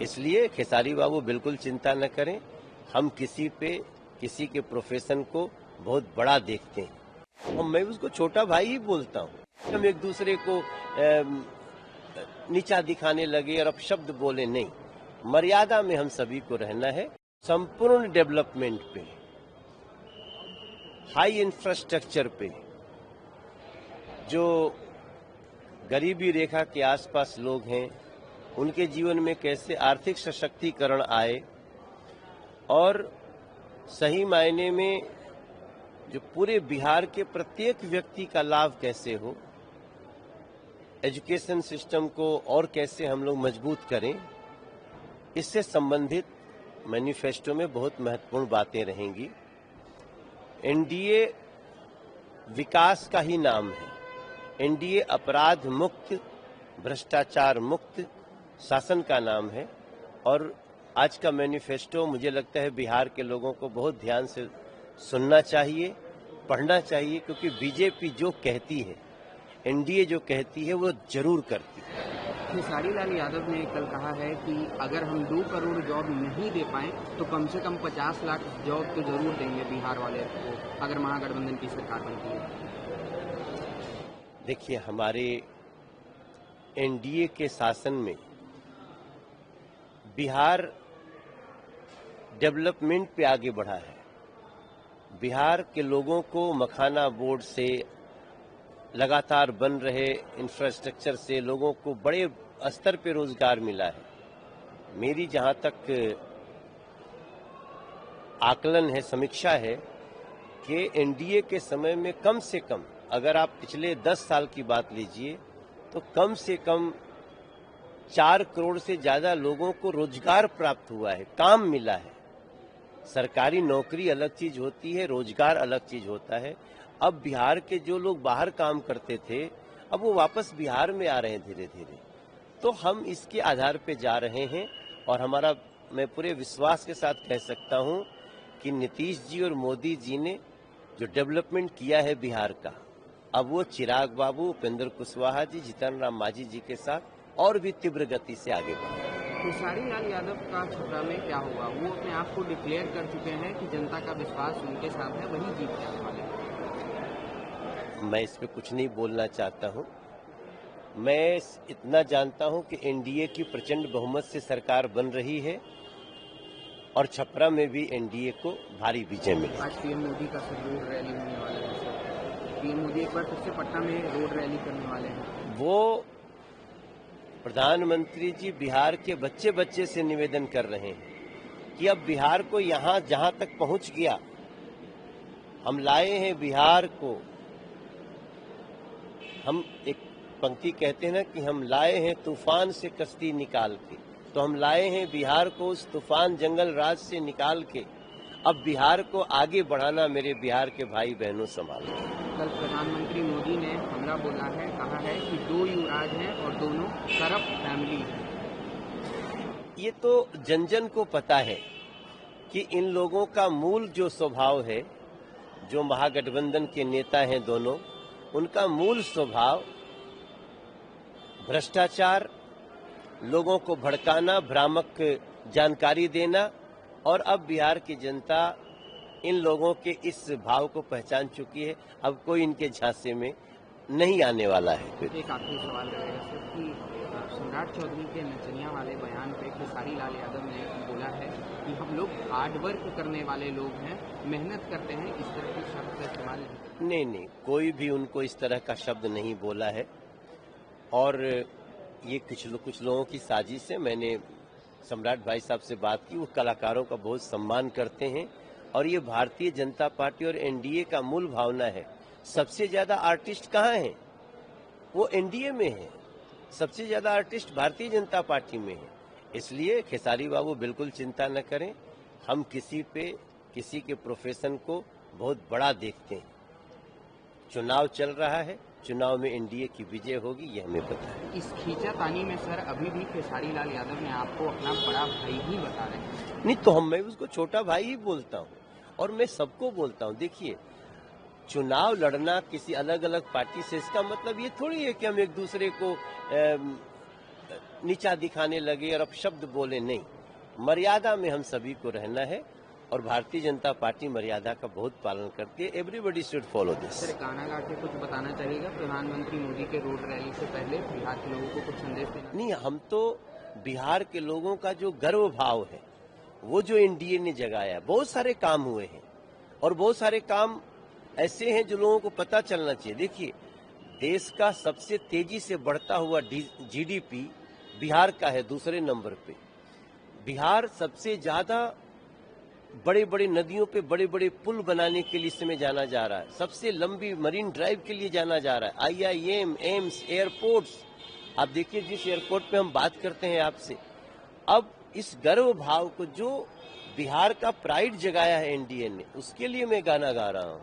इसलिए खेसारी बाबू बिल्कुल चिंता न करें, हम किसी के प्रोफेशन को बहुत बड़ा देखते हैं और मैं उसको छोटा भाई ही बोलता हूँ। हम एक दूसरे को नीचा दिखाने लगे और अपशब्द बोले नहीं, मर्यादा में हम सभी को रहना है। संपूर्ण डेवलपमेंट पे, हाई इंफ्रास्ट्रक्चर पे, जो गरीबी रेखा के आसपास लोग हैं उनके जीवन में कैसे आर्थिक सशक्तिकरण आए और सही मायने में जो पूरे बिहार के प्रत्येक व्यक्ति का लाभ कैसे हो, एजुकेशन सिस्टम को और कैसे हम लोग मजबूत करें, इससे संबंधित मैनिफेस्टो में बहुत महत्वपूर्ण बातें रहेंगी। एनडीए विकास का ही नाम है। एनडीए अपराध मुक्त, भ्रष्टाचार मुक्त शासन का नाम है और आज का मैनिफेस्टो मुझे लगता है बिहार के लोगों को बहुत ध्यान से सुनना चाहिए, पढ़ना चाहिए, क्योंकि बीजेपी जो कहती है, एनडीए जो कहती है वो जरूर करती है। खेसारी लाल यादव ने कल कहा है कि अगर हम 2 करोड़ जॉब नहीं दे पाए तो कम से कम 50 लाख जॉब तो जरूर देंगे बिहार वाले को, अगर महागठबंधन की सरकार बनती है। देखिए, हमारे एनडीए के शासन में बिहार डेवलपमेंट पे आगे बढ़ा है। बिहार के लोगों को मखाना बोर्ड से, लगातार बन रहे इंफ्रास्ट्रक्चर से लोगों को बड़े स्तर पे रोजगार मिला है। मेरी जहां तक आकलन है, समीक्षा है कि एनडीए के समय में कम से कम, अगर आप पिछले 10 साल की बात लीजिए तो कम से कम 4 करोड़ से ज्यादा लोगों को रोजगार प्राप्त हुआ है, काम मिला है। सरकारी नौकरी अलग चीज होती है, रोजगार अलग चीज होता है। अब बिहार के जो लोग बाहर काम करते थे, अब वो वापस बिहार में आ रहे हैं धीरे धीरे। तो हम इसके आधार पे जा रहे हैं और मैं पूरे विश्वास के साथ कह सकता हूं कि नीतीश जी और मोदी जी ने जो डेवलपमेंट किया है बिहार का, अब वो चिराग बाबू, उपेंद्र कुशवाहा जी, जीतन राम मांझी जी के साथ और भी तीव्र गति से आगे बढ़े। खेसारी लाल यादव का छपरा में क्या होगा? वो अपने आप को डिक्लेयर कर चुके हैं कि जनता का विश्वास उनके साथ है, वही जीत जाने वाले हैं। मैं इस पे कुछ नहीं बोलना चाहता हूं। मैं इतना जानता हूं कि एनडीए की प्रचंड बहुमत से सरकार बन रही है और छपरा में भी एनडीए को भारी विजय मिली। आज पीएम मोदी का रोड रैली होने वाला है। पीएम मोदी एक बार फिर से पटना में रोड रैली करने वाले हैं। वो प्रधानमंत्री जी बिहार के बच्चे बच्चे से निवेदन कर रहे हैं कि अब बिहार को यहां जहां तक पहुंच गया, हम लाए हैं बिहार को, हम एक पंक्ति कहते हैं ना कि हम लाए हैं तूफान से कश्ती निकाल के, तो हम लाए हैं बिहार को उस तूफान जंगल राज से निकाल के अब बिहार को आगे बढ़ाना मेरे बिहार के भाई बहनों संभाल। कल प्रधानमंत्री मोदी ने हमला बोला है, कहा है कि 2 युवराज हैं और दोनों करप्ट फैमिली है। ये तो जन जन को पता है कि इन लोगों का मूल जो स्वभाव है, जो महागठबंधन के नेता हैं दोनों, उनका मूल स्वभाव भ्रष्टाचार, लोगों को भड़काना, भ्रामक जानकारी देना, और अब बिहार की जनता इन लोगों के इस भाव को पहचान चुकी है। अब कोई इनके झांसे में नहीं आने वाला है। एक आखिरी सवाल रहेगा सर कि सम्राट चौधरी के नचनिया वाले बयान पे खेसारी लाल यादव ने बोला है कि हम लोग हार्ड वर्क करने वाले लोग हैं, मेहनत करते हैं, इस तरह के शब्द का इस्तेमाल नहीं, कोई भी उनको इस तरह का शब्द नहीं बोला है और ये कुछ लोगों की साजिश है। मैंने सम्राट भाई साहब से बात की, वो कलाकारों का बहुत सम्मान करते हैं और ये भारतीय जनता पार्टी और एनडीए का मूल भावना है। सबसे ज्यादा आर्टिस्ट कहाँ हैं? वो एनडीए में है। सबसे ज्यादा आर्टिस्ट भारतीय जनता पार्टी में है। इसलिए खेसारी बाबू बिल्कुल चिंता न करें, हम किसी के प्रोफेशन को बहुत बड़ा देखते हैं। चुनाव चल रहा है, चुनाव में एनडीए की विजय होगी, यह हमें पता है। इस खींचातानी में सर अभी भी खेसारी लाल यादव ने आपको अपना बड़ा भाई ही बता रहे हैं। नहीं तो मैं उसको छोटा भाई ही बोलता हूँ और मैं सबको बोलता हूँ। देखिए, चुनाव लड़ना किसी अलग अलग पार्टी से, इसका मतलब ये थोड़ी है कि हम एक दूसरे को नीचा दिखाने लगे और अपशब्द बोले, नहीं। मर्यादा में हम सभी को रहना है और भारतीय जनता पार्टी मर्यादा का बहुत पालन करती है। Everybody should follow this. Sir, गाना गा के कुछ बताना चाहिएगा प्रधानमंत्री मोदी के रोड रैली से पहले बिहार के लोगों को कुछ संदेश देना? नहीं, हम तो बिहार के लोगों का जो गर्व भाव है वो जो एनडीए ने जगाया, बहुत सारे काम हुए हैं और बहुत सारे काम ऐसे हैं जो लोगों को पता चलना चाहिए। देखिए, देश का सबसे तेजी से बढ़ता हुआ जीडीपी बिहार का है, दूसरे नंबर पे। बिहार सबसे ज्यादा बड़े बड़े नदियों पे बड़े बड़े पुल बनाने के लिए इस समय जाना जा रहा है, सबसे लंबी मरीन ड्राइव के लिए जाना जा रहा है, आईआईएम, एम्स, एयरपोर्ट्स। आप देखिए, जिस एयरपोर्ट पे हम बात करते हैं आपसे, अब इस गर्व भाव को जो बिहार का प्राइड जगाया है एनडीए ने, उसके लिए मैं गाना गा रहा हूँ।